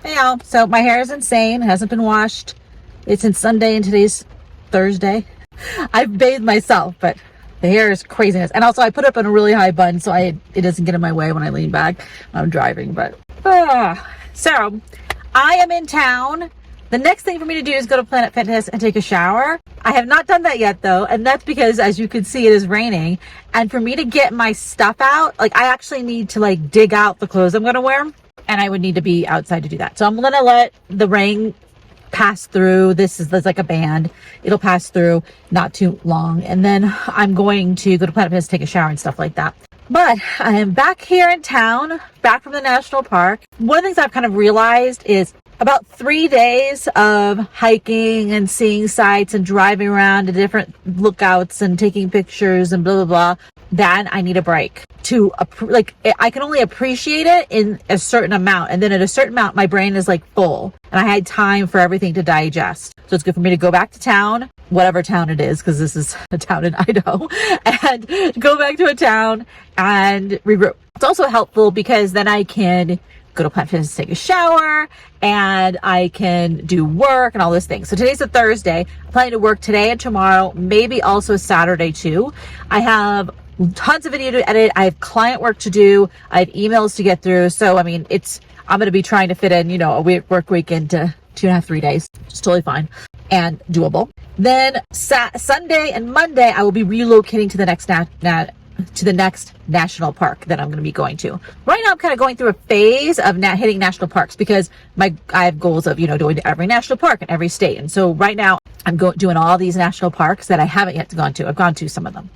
Hey y'all, so my hair is insane. It hasn't been washed. It's since Sunday and today's Thursday. I've bathed myself, but the hair is craziness. And also I put it up in a really high bun so it doesn't get in my way when I lean back when I'm driving. But so I am in town. The next thing for me to do is go to Planet Fitness and take a shower. I have not done that yet though, and that's because, as you can see, it is raining. And for me to get my stuff out, like I actually need to like dig out the clothes I'm gonna wear, and I would need to be outside to do that. So I'm gonna let the rain pass through. There's like a band. It'll pass through, not too long. And then I'm going to go to Planet Fitness, take a shower and stuff like that. But I am back here in town, back from the national park. One of the things I've kind of realized is about 3 days of hiking and seeing sights and driving around to different lookouts and taking pictures and blah, blah, blah. Then I need a break to like, I can only appreciate it in a certain amount. And then at a certain amount, my brain is like full and I had time for everything to digest. So it's good for me to go back to town, whatever town it is, because this is a town in Idaho, and go back to a town and regroup. It's also helpful because then I can go to Planet Fitness to take a shower and I can do work and all those things. So today's a Thursday. I'm planning to work today and tomorrow, maybe also Saturday too. I have tons of video to edit. I have client work to do. I have emails to get through. So, I mean, I'm going to be trying to fit in, a work week into 2.5, 3 days. It's totally fine and doable. Then Sunday and Monday, I will be relocating to the next national park that I'm going to be going to. Right now, I'm kind of going through a phase of hitting national parks because I have goals of, going to every national park in every state. And so right now I'm doing all these national parks that I haven't yet gone to. I've gone to some of them,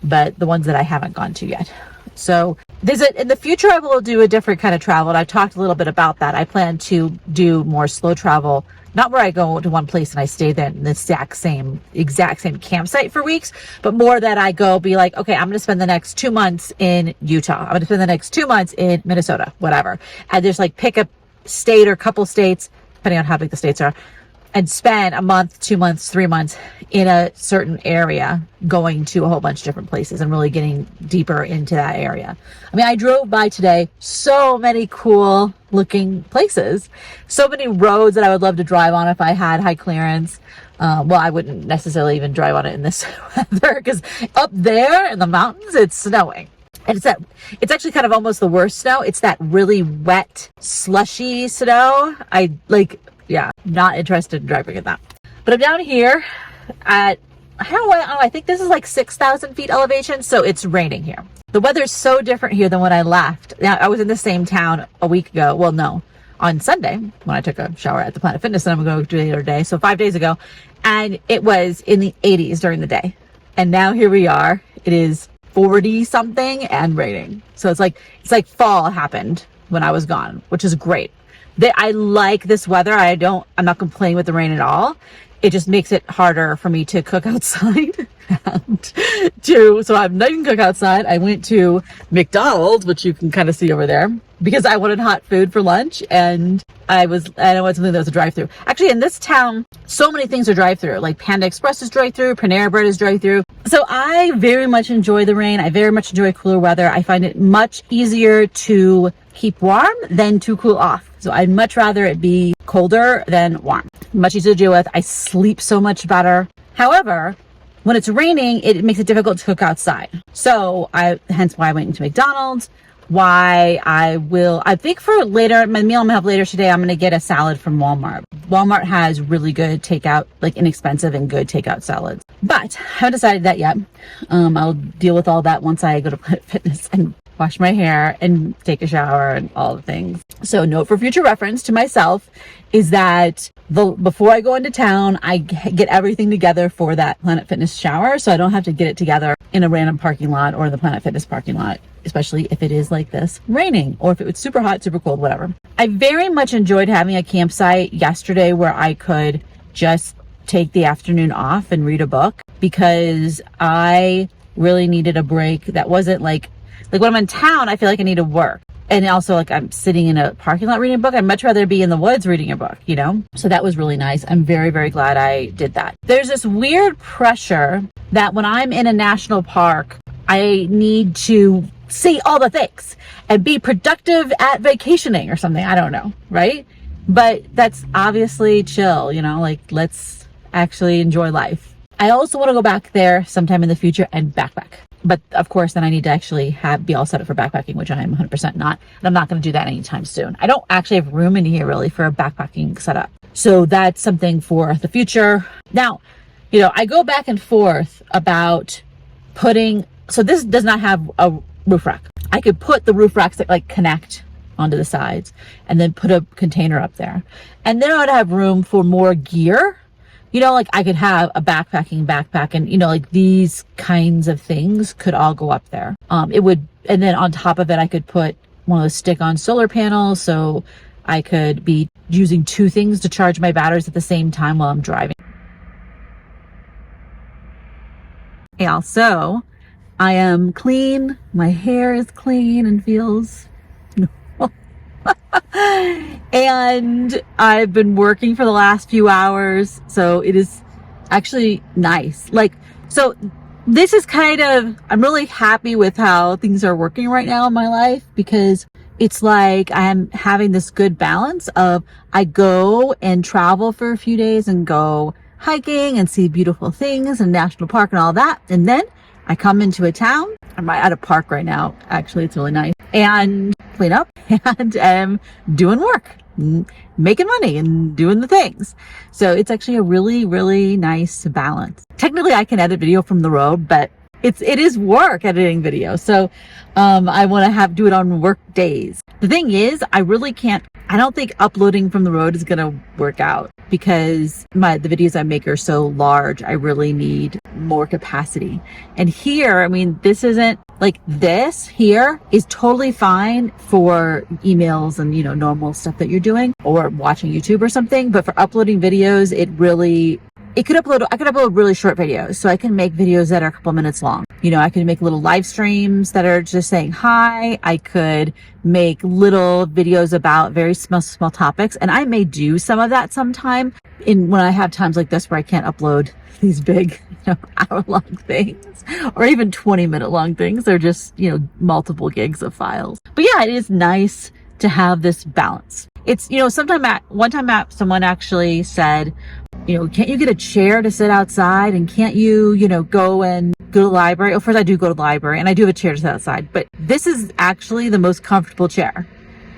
but the ones that I haven't gone to yet. So in the future, I will do a different kind of travel. And I've talked a little bit about that. I plan to do more slow travel, not where I go to one place and I stay there in the exact same campsite for weeks, but more that I go be like, okay, I'm going to spend the next 2 months in Utah. I'm going to spend the next 2 months in Minnesota, whatever. And just like pick a state or couple states, depending on how big the states are, and spend a month, 2 months, 3 months in a certain area, going to a whole bunch of different places and really getting deeper into that area. I mean, I drove by today, so many cool looking places, so many roads that I would love to drive on if I had high clearance. Well, I wouldn't necessarily even drive on it in this weather because up there in the mountains, it's snowing. And it's actually kind of almost the worst snow. It's that really wet, slushy snow. Not interested in driving in that. But I'm down here at, I think this is like 6,000 feet elevation. So it's raining here. The weather's so different here than when I left. Now, I was in the same town a week ago. Well, no, on Sunday when I took a shower at the Planet Fitness, and I'm going to do it the other day. So 5 days ago, and it was in the 80s during the day. And now here we are. It is 40 something and raining. So it's like fall happened when I was gone, which is great. I like this weather. I'm not complaining with the rain at all. It just makes it harder for me to cook outside. So I'm not even cook outside. I went to McDonald's, which you can kind of see over there, because I wanted hot food for lunch, and I wanted something that was a drive-through. Actually, in this town, so many things are drive-through. Like Panda Express is drive-through, Panera Bread is drive-through. So I very much enjoy the rain. I very much enjoy cooler weather. I find it much easier to keep warm than to cool off. So I'd much rather it be colder than warm. Much easier to deal with. I sleep so much better. However, when it's raining, it makes it difficult to cook outside. So hence why I went into McDonald's. I think for later, my meal I'm gonna have later today, I'm gonna get a salad from Walmart. Walmart has really good takeout, like inexpensive and good takeout salads. But I haven't decided that yet. I'll deal with all that once I go to Planet Fitness and wash my hair and take a shower and all the things. So note for future reference to myself is that before I go into town, I get everything together for that Planet Fitness shower. So I don't have to get it together in a random parking lot or the Planet Fitness parking lot, especially if it is like this raining or if it was super hot, super cold, whatever. I very much enjoyed having a campsite yesterday where I could just take the afternoon off and read a book, because I really needed a break that wasn't like when I'm in town, I feel like I need to work. And also, like, I'm sitting in a parking lot reading a book. I'd much rather be in the woods reading a book, So that was really nice. I'm very, very glad I did that. There's this weird pressure that when I'm in a national park, I need to see all the things and be productive at vacationing or something. I don't know, right? but that's obviously chill, you know, like let's actually enjoy life. I also want to go back there sometime in the future and backpack. But of course, then I need to actually be all set up for backpacking, which I am 100% not. And I'm not going to do that anytime soon. I don't actually have room in here really for a backpacking setup. So that's something for the future. Now, you know, I go back and forth about putting, so this does not have a roof rack. I could put the roof racks that like connect onto the sides and then put a container up there. And then I would have room for more gear. You know, like I could have a backpack and, you know, like these kinds of things could all go up there. It would, and then on top of it, I could put one of those stick-on solar panels. So I could be using two things to charge my batteries at the same time while I'm driving. Yeah, so I am clean. My hair is clean and feels and I've been working for the last few hours, so it is actually nice. Like, so this is kind of, I'm really happy with how things are working right now in my life, because it's like I'm having this good balance of I go and travel for a few days and go hiking and see beautiful things and national park and all that, and then I come into a town. I'm at a park right now. Actually, it's really nice. And clean up and am doing work, making money and doing the things. So it's actually a really, really nice balance. Technically, I can edit video from the road, but it is work editing video. So I want to do it on work days. The thing is, I really can't, I don't think uploading from the road is going to work out, because the videos I make are so large. I really need more capacity. And here, I mean, this isn't like, this here is totally fine for emails and, you know, normal stuff that you're doing or watching YouTube or something. But for uploading videos, I could upload really short videos. So I can make videos that are a couple minutes long. You know, I could make little live streams that are just saying hi. I could make little videos about very small topics. And I may do some of that sometime when I have times like this where I can't upload these big, you know, hour-long things or even 20-minute long things. They're just, you know, multiple gigs of files. But yeah, it is nice to have this balance. It's, you know, one time someone actually said, you know, can't you get a chair to sit outside, and can't you, you know, go to the library? Well, first I do go to the library and I do have a chair to sit outside, but this is actually the most comfortable chair.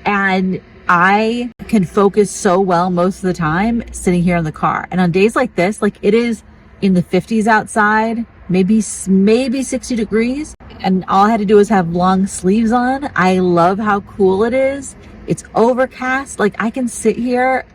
And I can focus so well most of the time sitting here in the car. And on days like this, like it is in the 50s outside, maybe 60 degrees. And all I had to do was have long sleeves on. I love how cool it is. It's overcast. Like I can sit here.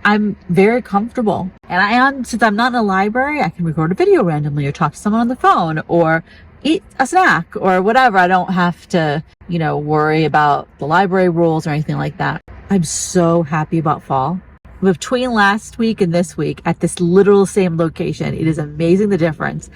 I'm very comfortable. And since I'm not in a library, I can record a video randomly or talk to someone on the phone or eat a snack or whatever. I don't have to, you know, worry about the library rules or anything like that. I'm so happy about fall. Between last week and this week at this literal same location, it is amazing the difference.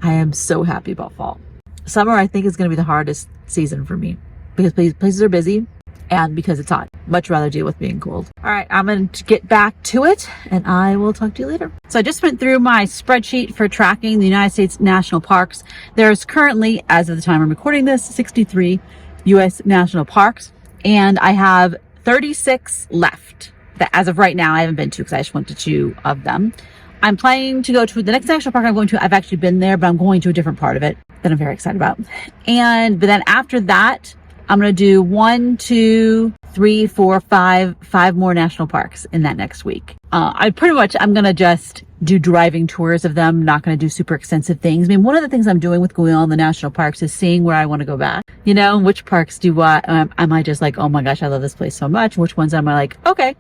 I am so happy about fall. Summer, I think, is going to be the hardest season for me because places are busy and because it's hot. Much rather deal with being cold. All right, I'm going to get back to it and I will talk to you later. So I just went through my spreadsheet for tracking the United States national parks. There's currently, as of the time I'm recording this, 63 U.S. national parks, and I have 36 left that as of right now I haven't been to because I just went to 2 of them. I'm planning to go to the next national park I'm going to. I've actually been there, but I'm going to a different part of it that I'm very excited about. But then after that, I'm going to do 1, 2, 3, 4, 5 more national parks in that next week. I'm going to just do driving tours of them. Not going to do super extensive things. I mean, one of the things I'm doing with going on the national parks is seeing where I want to go back. You know, which parks do what? Am I just like, oh my gosh, I love this place so much? Which ones am I like, okay,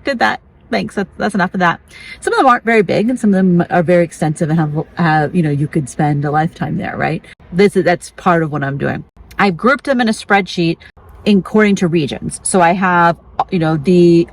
did that. Thanks. That's enough of that. Some of them aren't very big and some of them are very extensive and have, you know, you could spend a lifetime there, right? That's part of what I'm doing. I've grouped them in a spreadsheet according to regions. So I have, you know,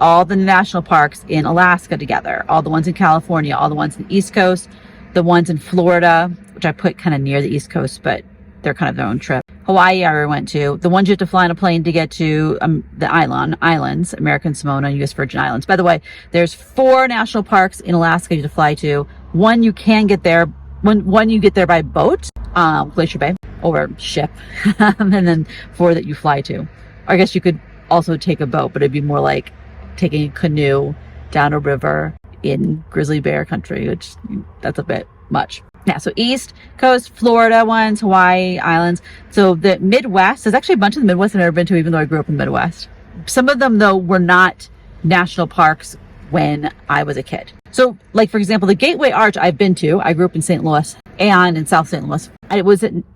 all the national parks in Alaska together, all the ones in California, all the ones in the East Coast, the ones in Florida, which I put kind of near the East Coast, but they're kind of their own trip. Hawaii, I already went to. The ones you have to fly on a plane to get to the islands, American Samoa and U.S. Virgin Islands. By the way, there's 4 national parks in Alaska you have to fly to. One you can get there, one you get there by boat, Glacier Bay, or ship, and then 4 that you fly to. Or I guess you could also take a boat, but it'd be more like taking a canoe down a river in grizzly bear country, which that's a bit much. Yeah, so East Coast, Florida ones, Hawaii Islands. So the Midwest, there's actually a bunch of the Midwest I've never been to, even though I grew up in the Midwest. Some of them, though, were not national parks when I was a kid. So, like, for example, the Gateway Arch I've been to. I grew up in St. Louis and in South St. Louis.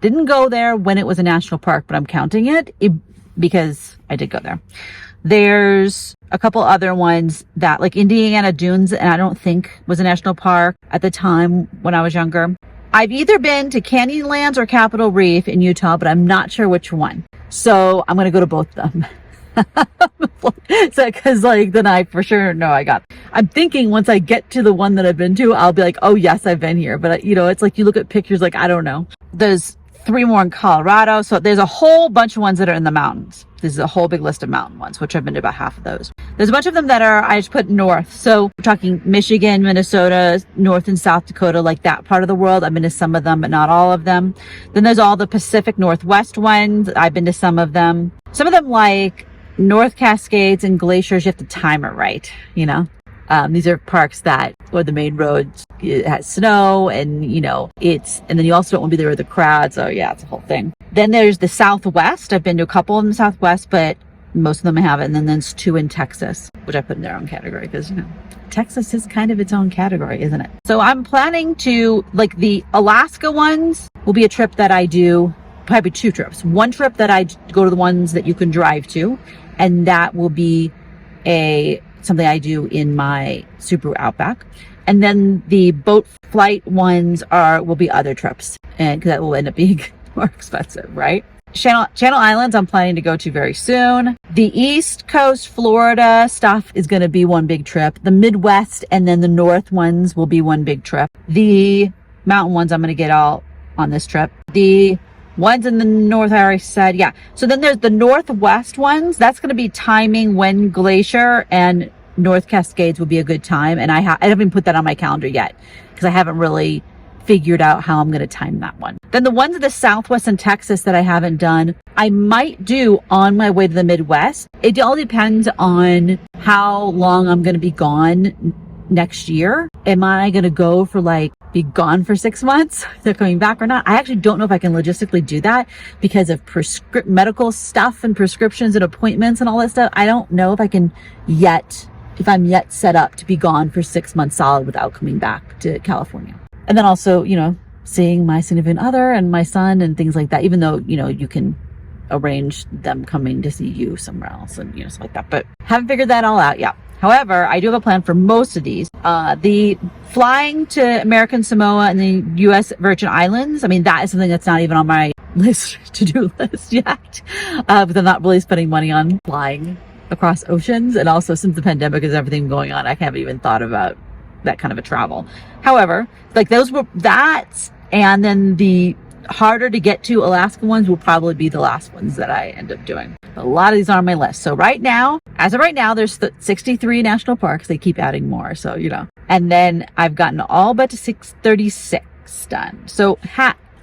Didn't go there when it was a national park, but I'm counting it because I did go there. There's a couple other ones that, like Indiana Dunes, and I don't think was a national park at the time when I was younger. I've either been to Canyonlands or Capitol Reef in Utah, but I'm not sure which one. So I'm going to go to both of them. So, cause like then I for sure know I'm thinking once I get to the one that I've been to, I'll be like, oh yes, I've been here. But you know, it's like you look at pictures, like, I don't know. There's 3 more in Colorado. So there's a whole bunch of ones that are in the mountains. This is a whole big list of mountain ones, which I've been to about half of those. There's a bunch of them that I just put north. So we're talking Michigan, Minnesota, North and South Dakota, like that part of the world. I've been to some of them, but not all of them. Then there's all the Pacific Northwest ones. I've been to some of them. Some of them like North Cascades and Glaciers, you have to time it right, you know. These are parks where the main roads, it has snow and, you know, and then you also don't want to be there with the crowd. So yeah, it's a whole thing. Then there's the Southwest. I've been to a couple in the Southwest, but most of them I haven't. And then there's 2 in Texas, which I put in their own category because, you know, Texas is kind of its own category, isn't it? So I'm planning to, like, the Alaska ones will be a trip that I do, probably 2 trips. One trip that I go to the ones that you can drive to, and that will be something I do in my Subaru Outback. And then the boat flight ones will be other trips, and because that will end up being more expensive, right? Channel Islands I'm planning to go to very soon. The East Coast, Florida stuff is going to be one big trip. The Midwest and then the North ones will be one big trip. The mountain ones I'm going to get all on this trip. The ones in the North, I already said, yeah. So then there's the Northwest ones. That's going to be timing when Glacier and North Cascades will be a good time. And I haven't even put that on my calendar yet because I haven't really figured out how I'm going to time that one. Then the ones in the Southwest and Texas that I haven't done, I might do on my way to the Midwest. It all depends on how long I'm going to be gone next year. Am I going to go for be gone for 6 months? They're coming back or not? I actually don't know if I can logistically do that because of medical stuff and prescriptions and appointments and all that stuff. I don't know if I'm yet set up to be gone for 6 months solid without coming back to California. And then also, you know, seeing my significant other and my son and things like that, even though, you know, you can arrange them coming to see you somewhere else and, you know, stuff like that. But haven't figured that all out yet. However, I do have a plan for most of these. The flying to American Samoa and the U.S. Virgin Islands, I mean, that is something that's not even on my to-do list yet. But I'm not really spending money on flying across oceans. And also, since the pandemic is everything going on, I haven't even thought about that kind of a travel. However, like and then the harder to get to Alaska ones will probably be the last ones that I end up doing. A lot of these are on my list. So as of right now, there's 63 national parks. They keep adding more. So, you know, and then I've gotten all but to 636 done. So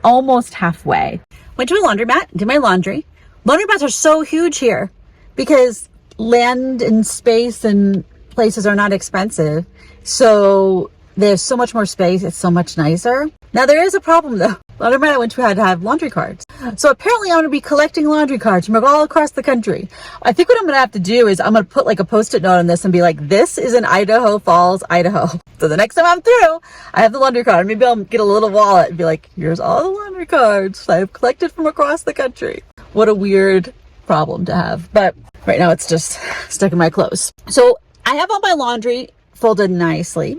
almost halfway. Went to a laundromat, did my laundry. Laundromats are so huge here because land and space and places are not expensive. So there's so much more space. It's so much nicer. Now there is a problem though. Laundromat I went to had to have laundry cards. So apparently I'm going to be collecting laundry cards from all across the country. I think what I'm going to have to do is I'm going to put like a Post-it note on this and be like, this is in Idaho Falls, Idaho. So the next time I'm through, I have the laundry card. Maybe I'll get a little wallet and be like, here's all the laundry cards I've collected from across the country. What a weird problem to have. But right now it's just stuck in my clothes. So I have all my laundry folded nicely,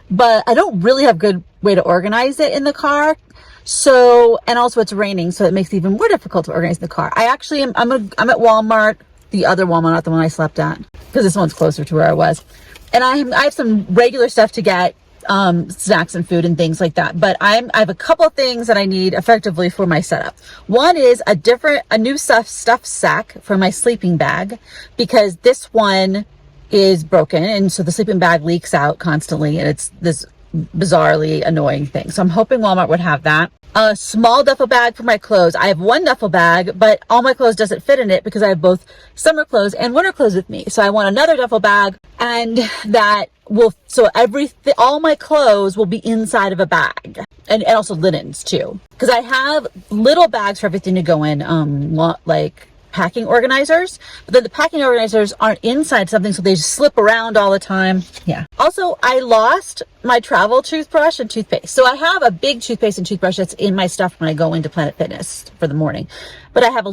but I don't really have good way to organize it in the car. So, and also it's raining, so it makes it even more difficult to organize the car. I'm at Walmart, the other Walmart, not the one I slept at, because this one's closer to where I was. And I have some regular stuff to get, snacks and food and things like that. But I have a couple of things that I need effectively for my setup. One is a new stuff sack for my sleeping bag, because this one is broken. And so the sleeping bag leaks out constantly, and it's this bizarrely annoying thing. So I'm hoping Walmart would have that. a small duffel bag for my clothes. I have one duffel bag, but all my clothes doesn't fit in it because I have both summer clothes and winter clothes with me. So I want another duffel bag, and that will, so all my clothes will be inside of a bag, and also linens too. Because I have little bags for everything to go in, like packing organizers, but then the packing organizers aren't inside something, so they just slip around all the time. Yeah. Also, I lost my travel toothbrush and toothpaste. So I have a big toothpaste and toothbrush that's in my stuff when I go into Planet Fitness for the morning. But I have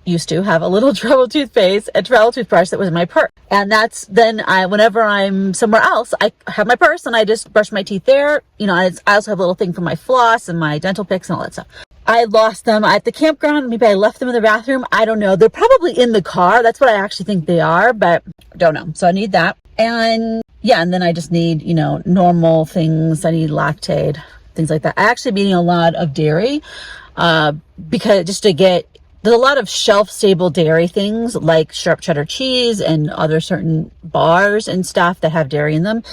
used to have a little travel toothpaste and travel toothbrush that was in my purse. And that's then whenever I'm somewhere else, I have my purse and I just brush my teeth there. You know, I also have a little thing for my floss and my dental picks and all that stuff. I lost them at the campground. Maybe I left them in the bathroom. I don't know. They're probably in the car. That's what I actually think they are, but don't know. So I need that. And yeah, and then I just need, you know, normal things. I need Lactaid, things like that. I actually am eating a lot of dairy, because there's a lot of shelf-stable dairy things like sharp cheddar cheese and other certain bars and stuff that have dairy in them.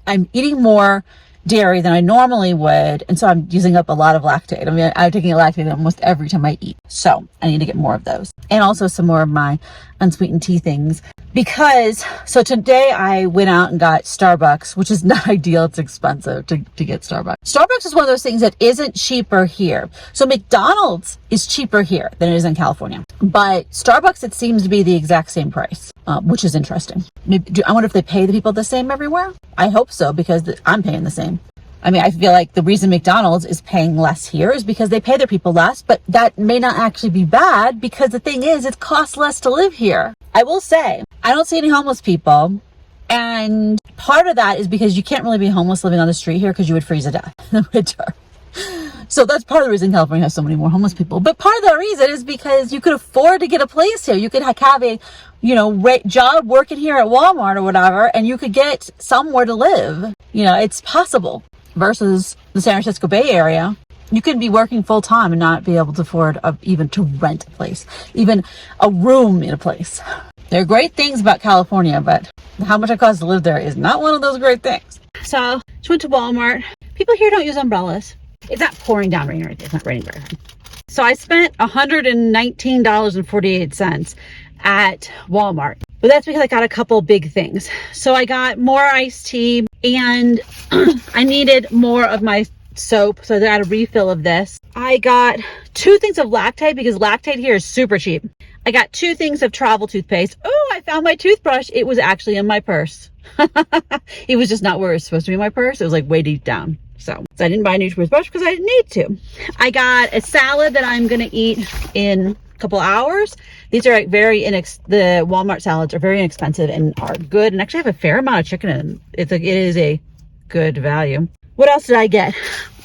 I'm eating more dairy than I normally would, and so I'm using up a lot of Lactaid. I mean, I'm taking a Lactaid almost every time I eat, so I need to get more of those, and also some more of my unsweetened tea things. Because so today I went out and got Starbucks, which is not ideal. It's expensive to get Starbucks. Starbucks is one of those things that isn't cheaper here. So McDonald's is cheaper here than it is in California, but Starbucks, it seems to be the exact same price, which is interesting. I wonder if they pay the people the same everywhere. I hope so, because I'm paying the same. I mean, I feel like the reason McDonald's is paying less here is because they pay their people less, but that may not actually be bad, because the thing is, it costs less to live here. I will say, I don't see any homeless people, and part of that is because you can't really be homeless living on the street here, because you would freeze to death in the winter. So that's part of the reason California has so many more homeless people. But part of the reason is because you could afford to get a place here. You could have a, you know, job working here at Walmart or whatever, and you could get somewhere to live. You know, it's possible. Versus the San Francisco Bay Area, you could be working full time and not be able to afford even to rent a place, even a room in a place. There are great things about California, but how much it costs to live there is not one of those great things. So just went to Walmart. People here don't use umbrellas. It's not pouring down rain or anything. It's not raining very hard. So I spent $119.48 at Walmart. But that's because I got a couple big things. So I got more iced tea, and I needed more of my soap, so I got a refill of this. I got 2 things of Lactaid, because Lactaid here is super cheap. I got 2 things of travel toothpaste. Oh, I found my toothbrush. It was actually in my purse. It was just not where it was supposed to be in my purse. It was like way deep down. So I didn't buy a new toothbrush because I didn't need to. I got a salad that I'm going to eat in a couple hours. These are like the Walmart salads are very inexpensive and are good, and actually have a fair amount of chicken in them. It is a good value. What else did I get?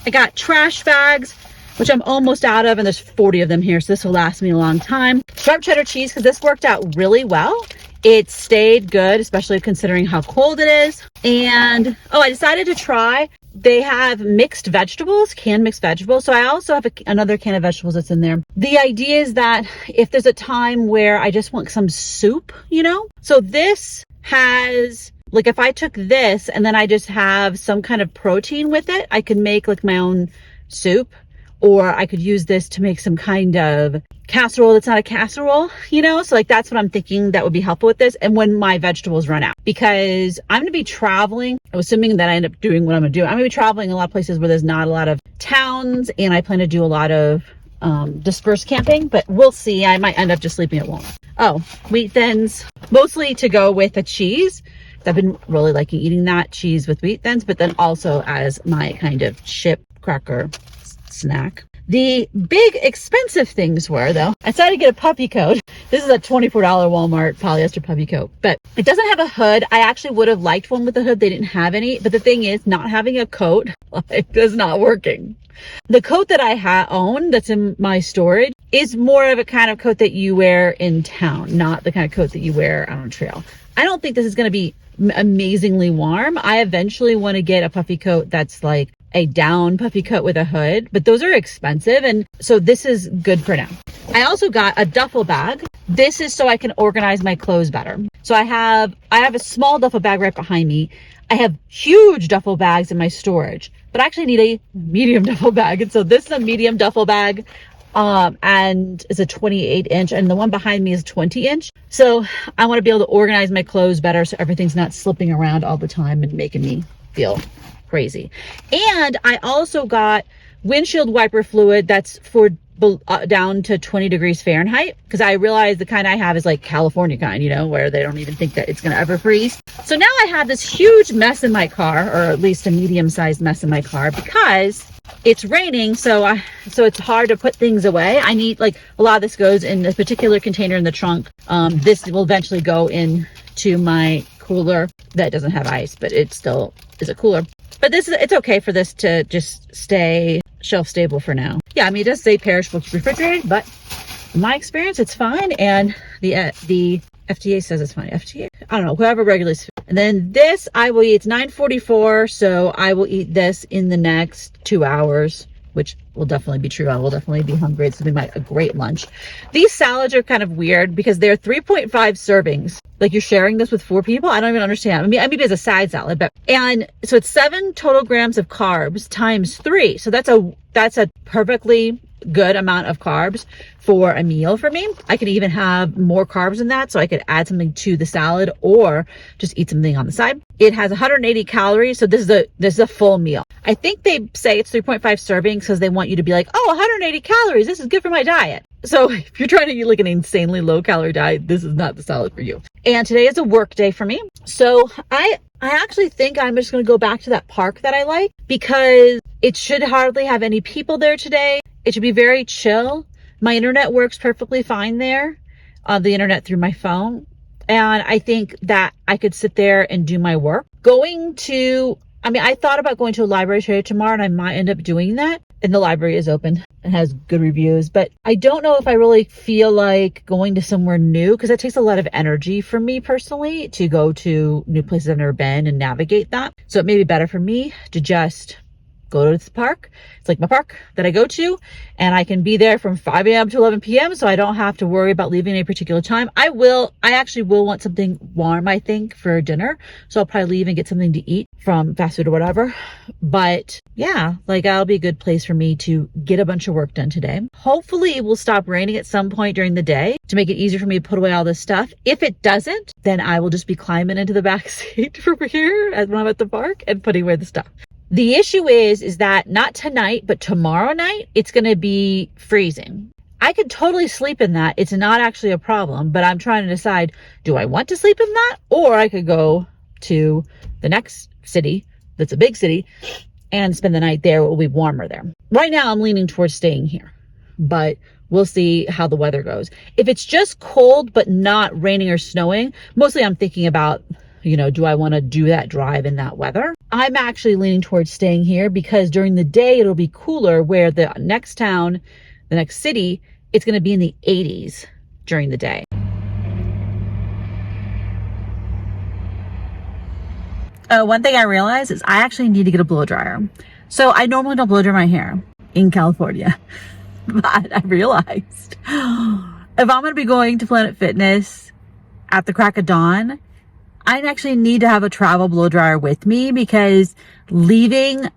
I got trash bags, which I'm almost out of, and there's 40 of them here, so this will last me a long time. Sharp cheddar cheese, because this worked out really well. It stayed good, especially considering how cold it is. And I decided to try, they have mixed vegetables, canned mixed vegetables. So I also have another can of vegetables that's in there. The idea is that if there's a time where I just want some soup, you know, so this has, like, if I took this and then I just have some kind of protein with it, I could make like my own soup, or I could use this to make some kind of casserole that's not a casserole, you know? So like, that's what I'm thinking that would be helpful with this. And when my vegetables run out, because I'm gonna be traveling, assuming that I end up doing what I'm gonna do, I'm gonna be traveling a lot of places where there's not a lot of towns, and I plan to do a lot of dispersed camping, but we'll see. I might end up just sleeping at Walmart. Oh, wheat thins, mostly to go with a cheese. I've been really liking eating that cheese with wheat thins, but then also as my kind of chip cracker snack. The big expensive things were, though, I decided to get a puppy coat. This is a $24 Walmart polyester puppy coat, but it doesn't have a hood. I actually would have liked one with a hood. They didn't have any, but the thing is, not having a coat is not working. The coat that I own that's in my storage is more of a kind of coat that you wear in town, not the kind of coat that you wear on a trail. I don't think this is going to be amazingly warm. I eventually want to get a puffy coat that's like a down puffy coat with a hood, but those are expensive. And so this is good for now. I also got a duffel bag. This is so I can organize my clothes better. So I have a small duffel bag right behind me. I have huge duffel bags in my storage, but I actually need a medium duffel bag. And so this is a medium duffel bag. And it's a 28 inch, and the one behind me is 20 inch. So I want to be able to organize my clothes better so everything's not slipping around all the time and making me feel crazy. And I also got windshield wiper fluid that's for down to 20 degrees Fahrenheit, because I realized the kind I have is like California kind, you know, where they don't even think that it's going to ever freeze. So now I have this huge mess in my car, or at least a medium-sized mess in my car, because it's raining. So it's hard to put things away. I need, like, a lot of this goes in a particular container in the trunk. This will eventually go into my cooler that doesn't have ice, but it still is a cooler. But it's okay for this to just stay shelf stable for now. Yeah, I mean, it does say perishable refrigerated, but in my experience, it's fine. And the FDA says it's fine. FDA? I don't know, whoever regulates food. And then this I will eat. It's 9:44, so I will eat this in the next 2 hours, which will definitely be true. I will definitely be hungry. It's going to be a great lunch. These salads are kind of weird because they're 3.5 servings. Like, you're sharing this with 4 people? I don't even understand. I mean, maybe it's a side salad, but, and so it's 7 total grams of carbs times 3. So that's a perfectly good amount of carbs for a meal for me. I could even have more carbs than that, so I could add something to the salad or just eat something on the side. It has 180 calories, so this is a full meal. I think they say it's 3.5 servings because they want you to be like, oh, 180 calories, this is good for my diet. So if you're trying to eat like an insanely low calorie diet, this is not the salad for you. And today is a work day for me. So I actually think I'm just going to go back to that park that I like, because it should hardly have any people there today. It should be very chill. My internet works perfectly fine there, the internet through my phone. And I think that I could sit there and do my work. I thought about going to a library today tomorrow, and I might end up doing that. And the library is open and has good reviews, but I don't know if I really feel like going to somewhere new, because it takes a lot of energy for me personally to go to new places I've never been and navigate that. So it may be better for me to just go to this park. It's like my park that I go to, and I can be there from 5 a.m. to 11 p.m. so I don't have to worry about leaving at a particular time. I actually will want something warm, I think, for dinner. So I'll probably leave and get something to eat from fast food or whatever. But yeah, like, that'll be a good place for me to get a bunch of work done today. Hopefully it will stop raining at some point during the day to make it easier for me to put away all this stuff. If it doesn't, then I will just be climbing into the back seat from here when I'm at the park and putting away the stuff. The issue is that not tonight, but tomorrow night, it's going to be freezing. I could totally sleep in that. It's not actually a problem, but I'm trying to decide, do I want to sleep in that? Or I could go to the next city, that's a big city, and spend the night there. It will be warmer there. Right now, I'm leaning towards staying here, but we'll see how the weather goes. If it's just cold, but not raining or snowing, mostly I'm thinking about, do I want to do that drive in that weather? I'm actually leaning towards staying here because during the day, it'll be cooler, where the next town, the next city, it's going to be in the 80s during the day. One thing I realized is I actually need to get a blow dryer. So I normally don't blow dry my hair in California, but I realized if I'm going to be going to Planet Fitness at the crack of dawn, I actually need to have a travel blow dryer with me, because leaving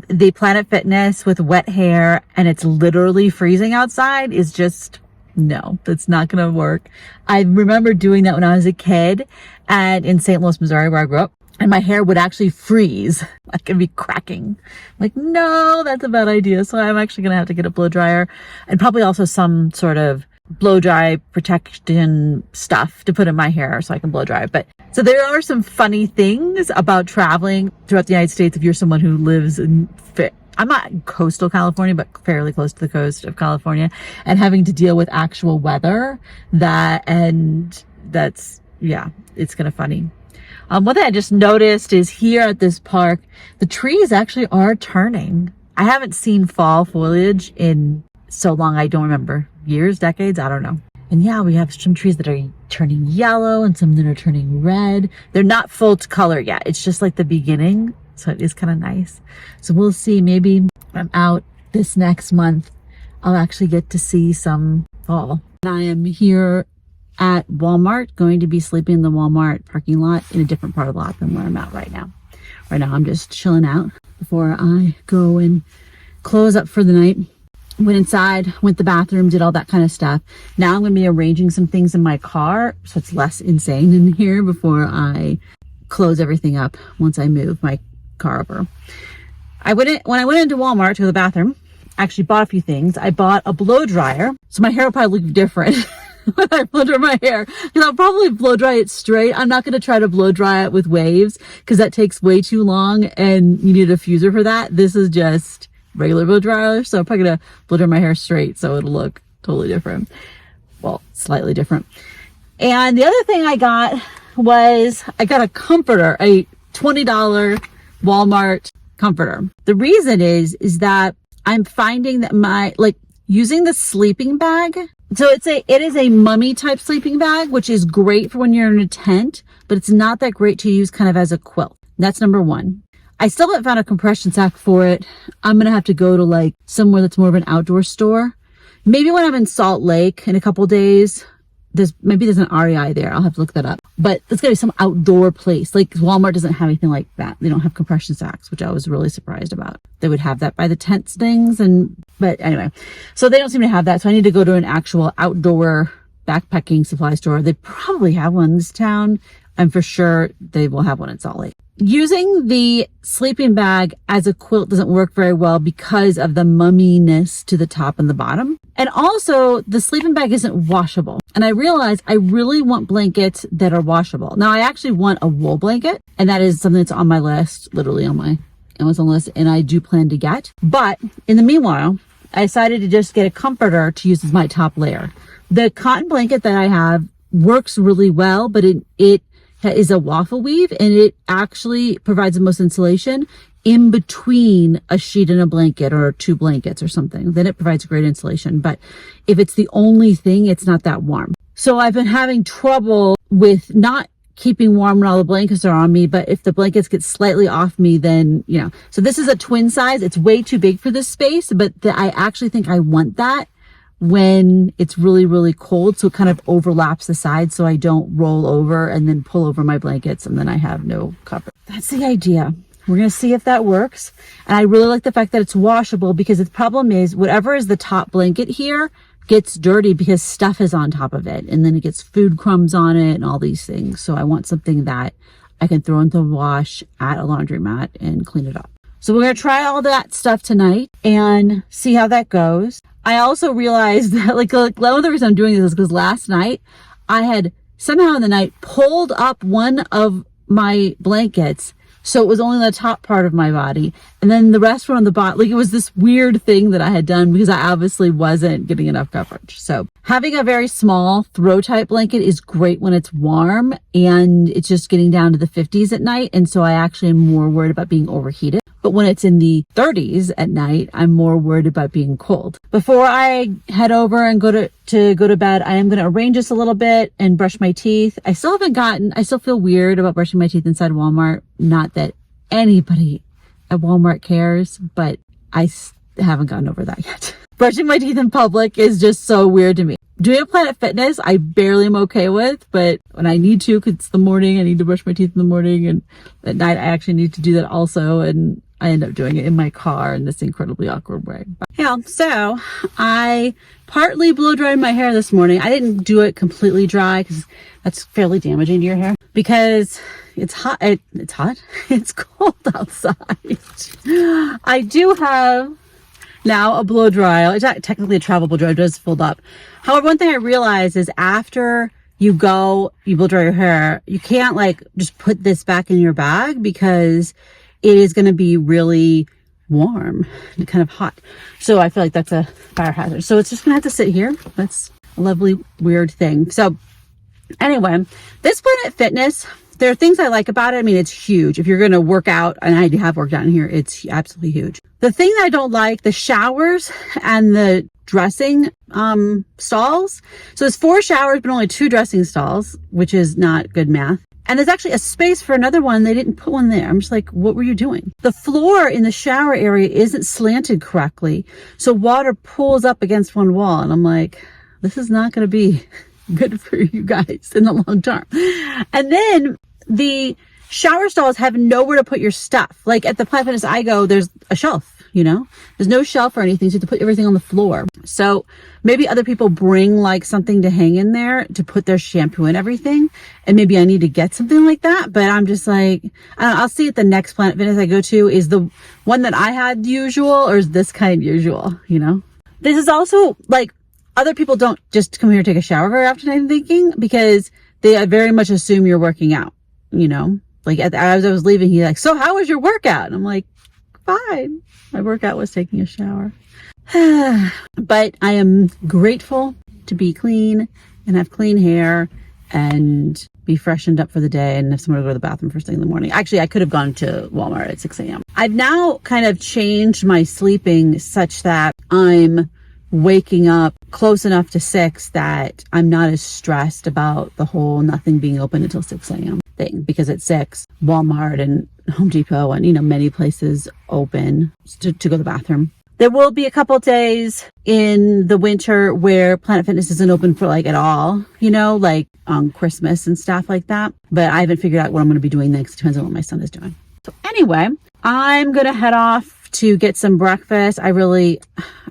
the Planet Fitness with wet hair and it's literally freezing outside is just, no, that's not going to work. I remember doing that when I was a kid and in St. Louis, Missouri, where I grew up, and my hair would actually freeze. Like, it'd be cracking. Like, no, that's a bad idea. So I'm actually going to have to get a blow dryer, and probably also some sort of blow dry protection stuff to put in my hair so I can blow dry. But so there are some funny things about traveling throughout the United States if you're someone who lives in I'm not in coastal California, but fairly close to the coast of California, and having to deal with actual weather that's it's kind of funny. One thing I just noticed is here at this park, the trees actually are turning. I haven't seen fall foliage in so long. I don't remember. Years, decades, I don't know. And yeah, we have some trees that are turning yellow and some that are turning red. They're not full to color yet. It's just like the beginning So it is kind of nice. So we'll see, maybe I'm out this next month, I'll actually get to see some fall. And I am here at Walmart, going to be sleeping in the Walmart parking lot in a different part of the lot than where I'm at right now. Right now I'm just chilling out before I go and close up for the night. Went inside, went to the bathroom, did all that kind of stuff. Now I'm going to be arranging some things in my car so it's less insane in here before I close everything up once I move my car over. When I went into Walmart to go to the bathroom, I actually bought a few things. I bought a blow dryer, so my hair will probably look different when I blow dry my hair, because I'll probably blow dry it straight. I'm not going to try to blow dry it with waves because that takes way too long and you need a diffuser for that. This is just regular blow dryer, so I'm probably gonna blow dry my hair straight so it'll look totally different. Well, slightly different. And the other thing I got was I got a comforter, a $20 Walmart comforter. The reason is that I'm finding that using the sleeping bag. So it is a mummy type sleeping bag, which is great for when you're in a tent, but it's not that great to use kind of as a quilt. That's number one. I still haven't found a compression sack for it. I'm going to have to go to somewhere that's more of an outdoor store. Maybe when I'm in Salt Lake in a couple days, there's an REI there. I'll have to look that up. But it's going to be some outdoor place. Walmart doesn't have anything like that. They don't have compression sacks, which I was really surprised about. They would have that by the tents things. But anyway, so they don't seem to have that. So I need to go to an actual outdoor backpacking supply store. They probably have one in this town. I'm for sure they will have one in Salt Lake. Using the sleeping bag as a quilt doesn't work very well because of the mumminess to the top and the bottom. And also the sleeping bag isn't washable. And I realized I really want blankets that are washable. Now I actually want a wool blanket, and that is something that's on my list, literally on my Amazon list, and I do plan to get. But in the meanwhile, I decided to just get a comforter to use as my top layer. The cotton blanket that I have works really well, but it is a waffle weave, and it actually provides the most insulation in between a sheet and a blanket or two blankets or something. Then it provides great insulation. But if it's the only thing, it's not that warm. So I've been having trouble with not keeping warm when all the blankets are on me, but if the blankets get slightly off me, then, so this is a twin size. It's way too big for this space, but I actually think I want that when it's really, really cold. So it kind of overlaps the sides so I don't roll over and then pull over my blankets and then I have no cover. That's the idea. We're going to see if that works. And I really like the fact that it's washable, because the problem is whatever is the top blanket here gets dirty because stuff is on top of it. And then it gets food crumbs on it and all these things. So I want something that I can throw into the wash at a laundromat and clean it up. So we're going to try all that stuff tonight and see how that goes. I also realized that one of the reasons I'm doing this is because last night I had somehow in the night pulled up one of my blankets, so it was only the top part of my body, and then the rest were on the bottom. It was this weird thing that I had done because I obviously wasn't getting enough coverage. So having a very small throw type blanket is great when it's warm and it's just getting down to the 50s at night, and so I actually am more worried about being overheated. But when it's in the 30s at night, I'm more worried about being cold. Before I head over and go to bed, I am going to arrange this a little bit and brush my teeth. I still feel weird about brushing my teeth inside Walmart. Not that anybody at Walmart cares, but I haven't gotten over that yet. Brushing my teeth in public is just so weird to me. Doing a Planet Fitness, I barely am okay with, but when I need to, because it's the morning, I need to brush my teeth in the morning, and at night I actually need to do that also, and I end up doing it in my car in this incredibly awkward way. But, yeah, so I partly blow dried my hair this morning. I didn't do it completely dry because that's fairly damaging to your hair, because it's hot. It's hot. It's cold outside. I do have now a blow dry. It's not technically a travel blow dry. It does fold up. However, one thing I realized is after you blow dry your hair, you can't just put this back in your bag because it is going to be really warm and kind of hot. So I feel like that's a fire hazard. So it's just going to have to sit here. That's a lovely, weird thing. So anyway, this Planet Fitness, there are things I like about it. I mean, it's huge. If you're going to work out, and I have worked out in here, it's absolutely huge. The thing that I don't like, the showers and the dressing stalls. So there's 4 showers, but only 2 dressing stalls, which is not good math. And there's actually a space for another one. They didn't put one there. I'm just like, what were you doing? The floor in the shower area isn't slanted correctly. So water pulls up against one wall. And I'm like, this is not going to be good for you guys in the long term. And then the shower stalls have nowhere to put your stuff. Like at the Planet Fitness I go, there's a shelf, you know, there's no shelf or anything. So you have to put everything on the floor. So maybe other people bring like something to hang in there to put their shampoo and everything. And maybe I need to get something like that. But I'm just like, I'll see if the next Planet Fitness I go to is the one that I had usual or is this kind usual, you know? This is also like, other people don't just come here to take a shower very often, I'm thinking, because they very much assume you're working out, you know? Like as I was leaving, he's like, so how was your workout? And I'm like, fine. My workout was taking a shower. But I am grateful to be clean and have clean hair and be freshened up for the day and have somewhere to go to the bathroom first thing in the morning. Actually, I could have gone to Walmart at 6 a.m. I've now kind of changed my sleeping such that I'm waking up close enough to 6 that I'm not as stressed about the whole nothing being open until 6 a.m. thing, because at 6, Walmart and Home Depot and, you know, many places open to go to the bathroom. There will be a couple days in the winter where Planet Fitness isn't open for like at all, you know, like on Christmas and stuff like that. But I haven't figured out what I'm going to be doing next. It depends on what my son is doing. So anyway, I'm going to head off to get some breakfast. I really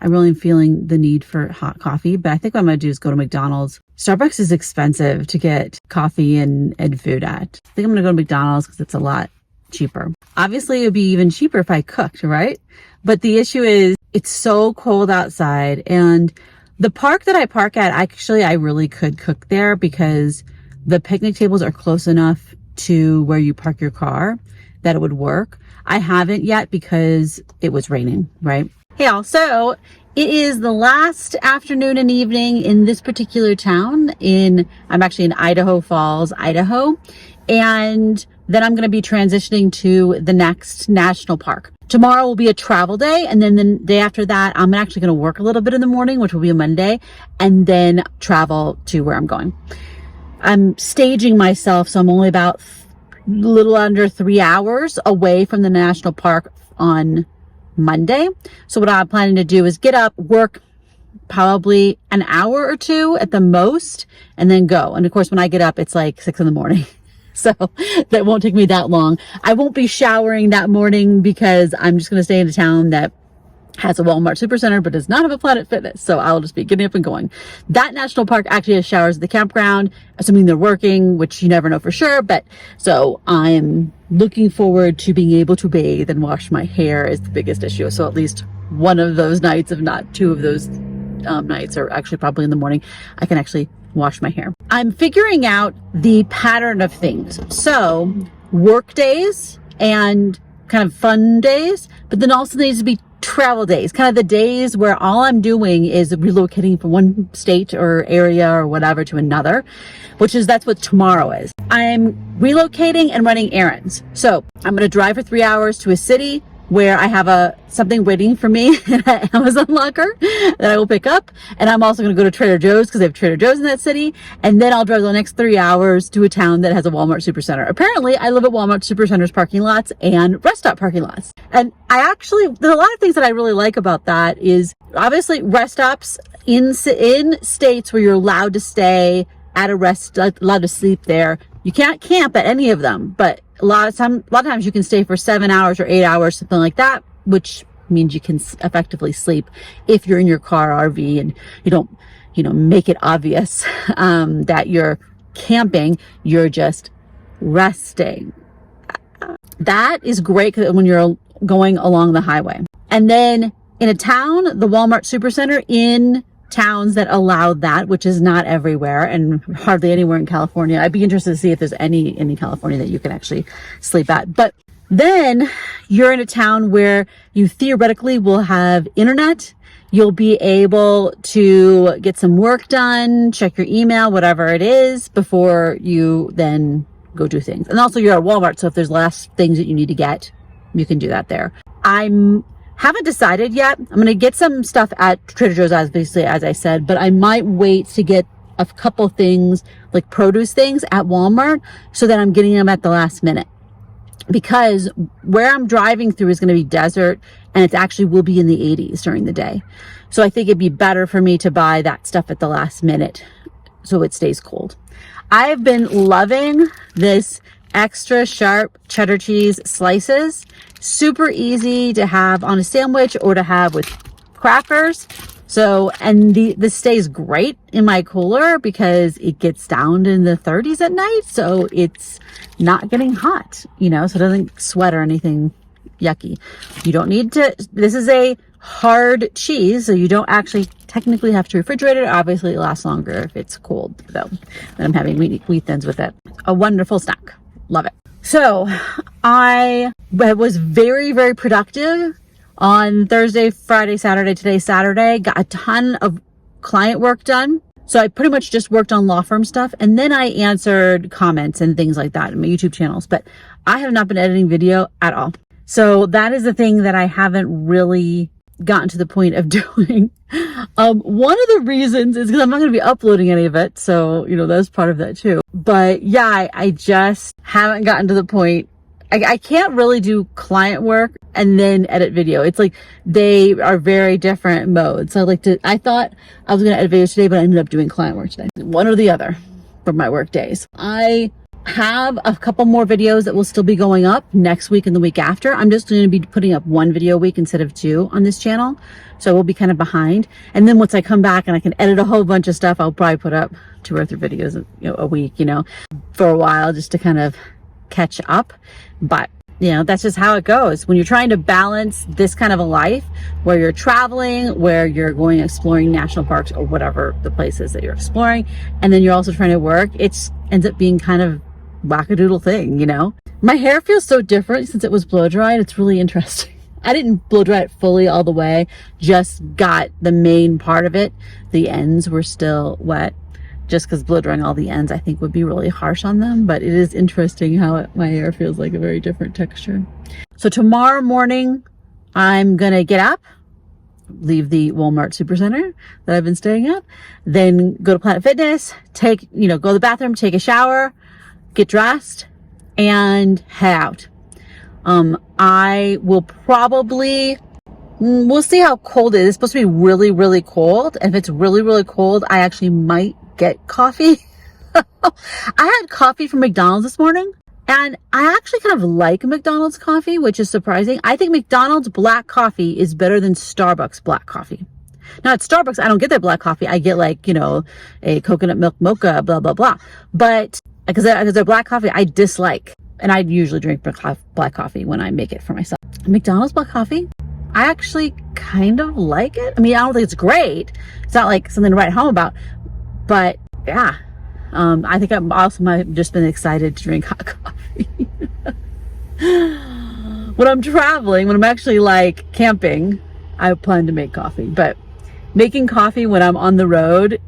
am feeling the need for hot coffee, but I think what I'm going to do is go to McDonald's. Starbucks is expensive to get coffee and food at. I think I'm going to go to McDonald's because it's a lot cheaper. Obviously, it would be even cheaper if I cooked, right? But the issue is it's so cold outside, and the park that I park at, I really could cook there because the picnic tables are close enough to where you park your car that it would work. I haven't yet because it was raining, right? Hey y'all, so it is the last afternoon and evening in this particular town. I'm actually in Idaho Falls, Idaho. And then I'm going to be transitioning to the next national park. Tomorrow will be a travel day. And then the day after that, I'm actually going to work a little bit in the morning, which will be a Monday, and then travel to where I'm going. I'm staging myself, so I'm only about a little under 3 hours away from the national park on Monday. So what I'm planning to do is get up, work probably an hour or two at the most, and then go. And of course, when I get up, it's like 6 in the morning. So that won't take me that long. I won't be showering that morning because I'm just going to stay in a town that has a Walmart Supercenter, but does not have a Planet Fitness. So I'll just be getting up and going. That national park actually has showers at the campground, assuming they're working, which you never know for sure. But so I'm looking forward to being able to bathe and wash my hair is the biggest issue. So at least one of those nights, if not two of those nights, or actually probably in the morning, I can actually wash my hair. I'm figuring out the pattern of things. So work days and kind of fun days, but then also needs to be travel days, kind of the days where all I'm doing is relocating from one state or area or whatever to another, that's what tomorrow is. I'm relocating and running errands. So I'm going to drive for 3 hours to a city where I have something waiting for me in an Amazon locker that I will pick up. And I'm also going to go to Trader Joe's because they have Trader Joe's in that city. And then I'll drive the next 3 hours to a town that has a Walmart Supercenter. Apparently, I live at Walmart Supercenter's parking lots and rest stop parking lots. And there's a lot of things that I really like about that is obviously rest stops in states where you're allowed to stay at a allowed to sleep there. You can't camp at any of them, but a lot of times you can stay for 7 hours or 8 hours, something like that, which means you can effectively sleep if you're in your car or RV and you don't, make it obvious that you're camping, you're just resting. That is great when you're going along the highway. And then in a town, the Walmart Supercenter in towns that allow that, which is not everywhere and hardly anywhere in California. I'd be interested to see if there's any in California that you can actually sleep at. But then you're in a town where you theoretically will have internet. You'll be able to get some work done, check your email, whatever it is, before you then go do things. And also you're at Walmart, so if there's last things that you need to get, you can do that there. Haven't decided yet. I'm going to get some stuff at Trader Joe's, obviously, as I said, but I might wait to get a couple things, like produce things at Walmart, so that I'm getting them at the last minute. Because where I'm driving through is going to be desert, and it actually will be in the 80s during the day. So I think it'd be better for me to buy that stuff at the last minute so it stays cold. I've been loving this extra sharp cheddar cheese slices. Super easy to have on a sandwich or to have with crackers. So, and this stays great in my cooler because it gets down in the 30s at night. So it's not getting hot, you know, so it doesn't sweat or anything yucky. You don't need to, this is a hard cheese, so you don't actually technically have to refrigerate it. Obviously it lasts longer if it's cold though. And I'm having wheat thins with it. A wonderful snack. Love it. So I was very, very productive on Thursday, Friday, Saturday. Today, Saturday, got a ton of client work done. So I pretty much just worked on law firm stuff, and then I answered comments and things like that in my YouTube channels, but I have not been editing video at all. So that is the thing that I haven't really gotten to the point of doing. One of the reasons is because I'm not going to be uploading any of it. So, you know, that's part of that too. But yeah, I just haven't gotten to the point. I can't really do client work and then edit video. It's like they are very different modes. So I thought I was going to edit video today, but I ended up doing client work today. One or the other for my work days. I have a couple more videos that will still be going up next week and the week after. I'm just going to be putting up one video a week instead of two on this channel. So we'll be kind of behind. And then once I come back and I can edit a whole bunch of stuff, I'll probably put up 2 or 3 videos, you know, a week, you know, for a while, just to kind of catch up. But you know, that's just how it goes when you're trying to balance this kind of a life where you're traveling, where you're going exploring national parks or whatever the places that you're exploring, and then you're also trying to work. It ends up being kind of wackadoodle thing, you know. My hair feels so different since it was blow dried. It's really interesting. I didn't blow dry it fully all the way, just got the main part of it. The ends were still wet. Just because blow drying all the ends, I think, would be really harsh on them. But it is interesting how my hair feels like a very different texture. So tomorrow morning, I'm going to get up, leave the Walmart Supercenter that I've been staying at, then go to Planet Fitness, go to the bathroom, take a shower, get dressed, and head out. I will probably... we'll see how cold it is. It's supposed to be really, really cold. And if it's really, really cold, I actually might get coffee. I had coffee from McDonald's this morning, and I actually kind of like McDonald's coffee, which is surprising. I think McDonald's black coffee is better than Starbucks black coffee. Now at Starbucks, I don't get their black coffee. I get a coconut milk mocha, blah, blah, blah. But because their black coffee, I dislike. And I usually drink black coffee when I make it for myself. McDonald's black coffee, I actually kind of like it. I mean, I don't think it's great. It's not like something to write home about. But yeah, I think I'm also might have just been excited to drink hot coffee. When I'm traveling, when I'm actually like camping, I plan to make coffee. But making coffee when I'm on the road,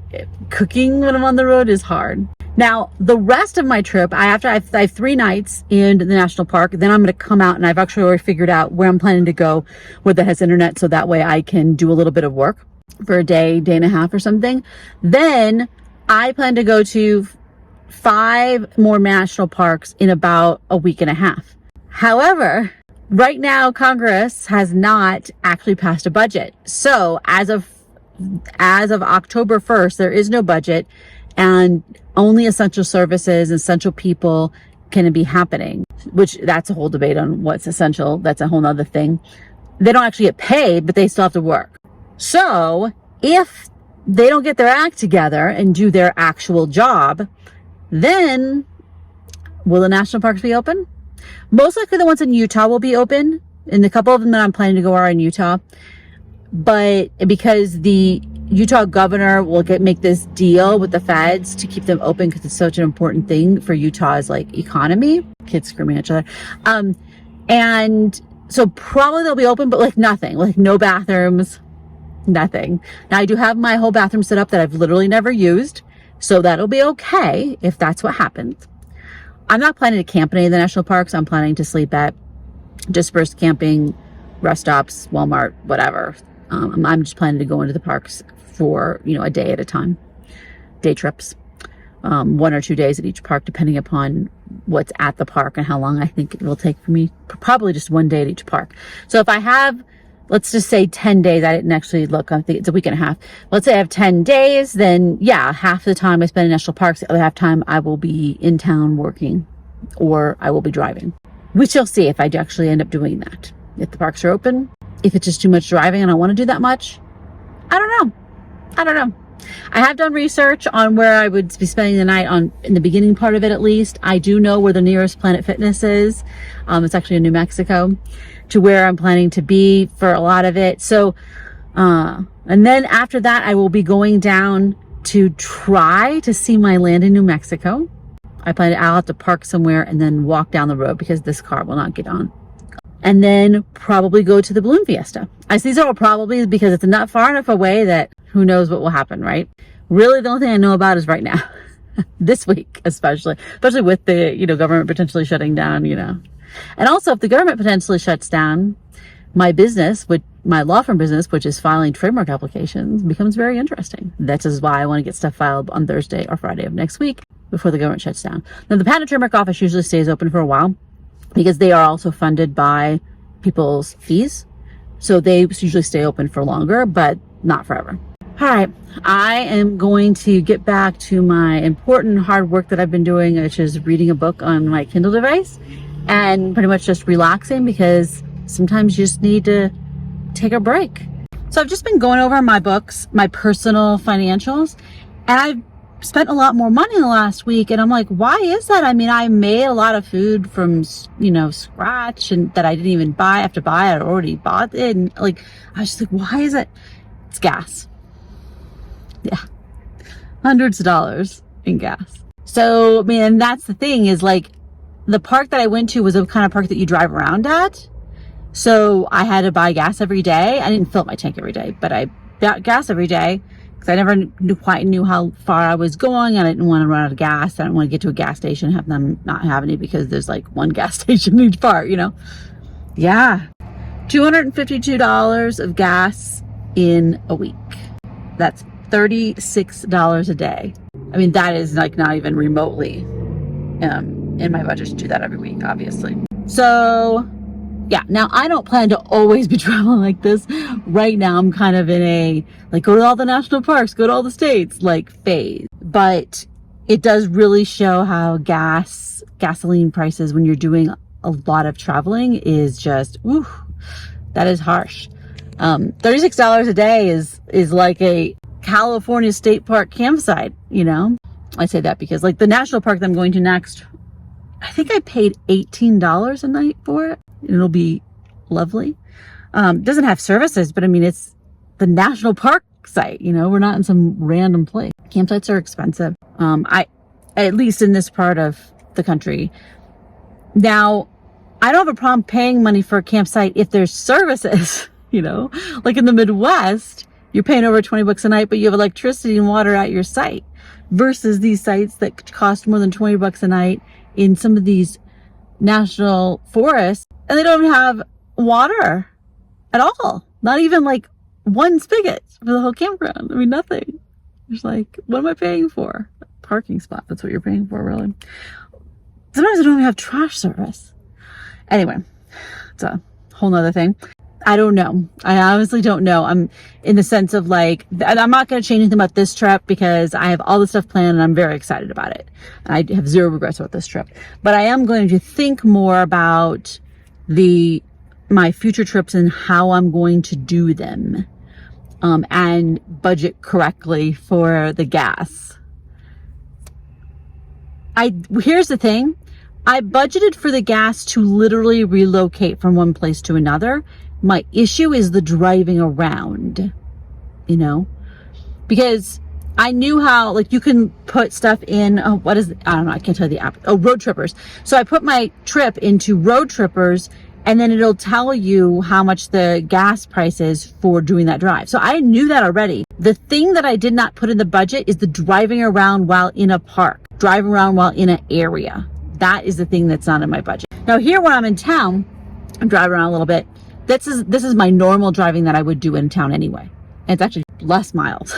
cooking when I'm on the road is hard. Now, the rest of my trip, I have 3 nights in the national park. Then I'm going to come out, and I've actually already figured out where I'm planning to go where that has internet, so that way I can do a little bit of work for a day and a half or something. Then I plan to go to 5 more national parks in about a week and a half. However, right now Congress has not actually passed a budget. So as of October 1st, there is no budget, and only essential services, essential people can be happening, which that's a whole debate on what's essential. That's a whole nother thing. They don't actually get paid, but they still have to work. So if they don't get their act together and do their actual job, then will the national parks be open? Most likely the ones in Utah will be open, and a couple of them that I'm planning to go are in Utah. But because the Utah governor will make this deal with the feds to keep them open, because it's such an important thing for Utah's economy. Kids screaming at each other. And so probably they'll be open, but nothing, no bathrooms, nothing. Now I do have my whole bathroom set up that I've literally never used, so that'll be okay if that's what happens. I'm not planning to camp in any of the national parks. I'm planning to sleep at dispersed camping, rest stops, Walmart, whatever. I'm just planning to go into the parks for, a day at a time. day trips, 1 or 2 days at each park, depending upon what's at the park and how long I think it will take for me. Probably just 1 day at each park. So if I have, let's just say 10 days, I didn't actually look, I think it's a week and a half. Let's say I have 10 days, then yeah, half the time I spend in national parks, the other half time I will be in town working, or I will be driving. We shall see if I actually end up doing that. If the parks are open, if it's just too much driving and I want to do that much, I don't know. I have done research on where I would be spending the night in the beginning part of it, at least. I do know where the nearest Planet Fitness is. It's actually in New Mexico, to where I'm planning to be for a lot of it. So, and then after that, I will be going down to try to see my land in New Mexico. I'll have to park somewhere and then walk down the road because this car will not get on. And then probably go to the Balloon Fiesta. I say so probably because it's not far enough away that who knows what will happen, right? Really, the only thing I know about is right now, this week, especially with the, government potentially shutting down, And also, if the government potentially shuts down, my law firm business, which is filing trademark applications, becomes very interesting. That is why I want to get stuff filed on Thursday or Friday of next week before the government shuts down. Now, the patent trademark office usually stays open for a while because they are also funded by people's fees. So they usually stay open for longer, but not forever. All right, I am going to get back to my important hard work that I've been doing, which is reading a book on my Kindle device and pretty much just relaxing because sometimes you just need to take a break. So I've just been going over my books, my personal financials, and I've spent a lot more money in the last week. And I'm like, why is that? I mean, I made a lot of food from, scratch and that I didn't even have to buy. I already bought it. And I was just like, why is it? It's gas. Yeah. Hundreds of dollars in gas. So, and that's the thing is the park that I went to was a kind of park that you drive around at. So I had to buy gas every day. I didn't fill up my tank every day, but I bought gas every day because I never quite knew how far I was going. And I didn't want to run out of gas. I didn't want to get to a gas station and have them not have any because there's one gas station in each park, Yeah. $252 of gas in a week. That's $36 a day. I mean, that is not even remotely in my budget to do that every week, obviously. So yeah, now I don't plan to always be traveling like this. Right now I'm kind of in a go to all the national parks, go to all the states phase. But it does really show how gasoline prices when you're doing a lot of traveling is just, that is harsh. $36 a day is like a California state park campsite, I say that because the national park that I'm going to next, I think I paid $18 a night for it. It'll be lovely. Doesn't have services, but it's the national park site, we're not in some random place. Campsites are expensive. At least in this part of the country. Now, I don't have a problem paying money for a campsite if there's services, in the Midwest, you're paying over $20 a night, but you have electricity and water at your site versus these sites that cost more than $20 a night in some of these national forests, and they don't have water at all. Not even one spigot for the whole campground. Nothing. It's what am I paying for? A parking spot. That's what you're paying for, really. Sometimes they don't even have trash service. Anyway, it's a whole nother thing. I don't know. I honestly don't know. I'm in the sense of I'm not going to change anything about this trip because I have all this stuff planned and I'm very excited about it. I have zero regrets about this trip, but I am going to think more about my future trips and how I'm going to do them, and budget correctly for the gas. Here's the thing. I budgeted for the gas to literally relocate from one place to another. My issue is the driving around, because I knew how, you can put stuff in, I don't know, I can't tell you the app. Oh, Roadtrippers. So I put my trip into Roadtrippers and then it'll tell you how much the gas price is for doing that drive. So I knew that already. The thing that I did not put in the budget is the driving around while in a park, driving around while in an area. That is the thing that's not in my budget. Now here when I'm in town, I'm driving around a little bit. This is my normal driving that I would do in town anyway. And it's actually less miles.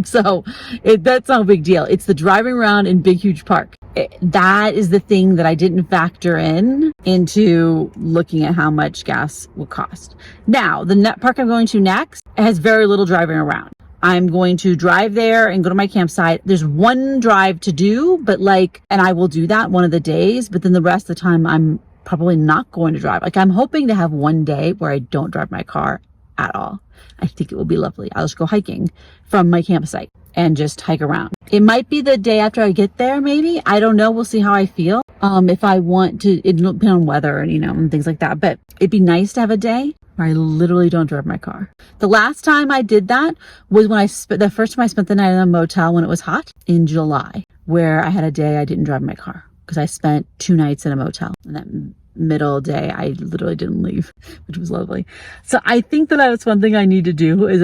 So that's not a big deal. It's the driving around in big, huge park. That is the thing that I didn't factor into looking at how much gas will cost. Now, the net park I'm going to next has very little driving around. I'm going to drive there and go to my campsite. There's one drive to do, but and I will do that one of the days, but then the rest of the time I'm probably not going to drive. I'm hoping to have one day where I don't drive my car at all. I think it will be lovely. I'll just go hiking from my campsite and just hike around. It might be the day after I get there, maybe. I don't know. We'll see how I feel. If I want to, it'll depend on weather and things like that. But it'd be nice to have a day where I literally don't drive my car. The last time I did that was when the first time I spent the night in a motel when it was hot in July, where I had a day I didn't drive my car because I spent 2 nights in a motel. And that middle day, I literally didn't leave, which was lovely. So I think that's one thing I need to do is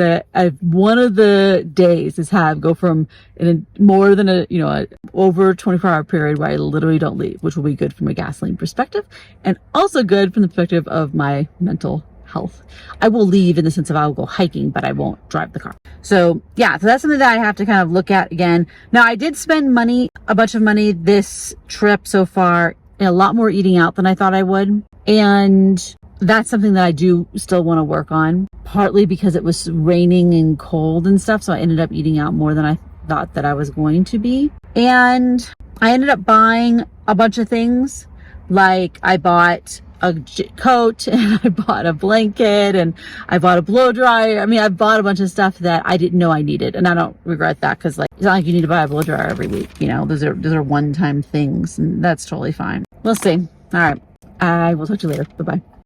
one of the days is go from more than over 24-hour period where I literally don't leave, which will be good from a gasoline perspective and also good from the perspective of my mental health. I will leave in the sense of I will go hiking, but I won't drive the car. So yeah, so that's something that I have to kind of look at again. Now I did spend a bunch of money this trip so far, a lot more eating out than I thought I would. And that's something that I do still want to work on, partly because it was raining and cold and stuff. So I ended up eating out more than I thought that I was going to be. And I ended up buying a bunch of things. I bought a coat and I bought a blanket and I bought a blow dryer. I bought a bunch of stuff that I didn't know I needed, and I don't regret that because it's not like you need to buy a blow dryer every week. Those are one-time things, and that's totally fine. We'll see. All right. I will talk to you later. Bye-bye.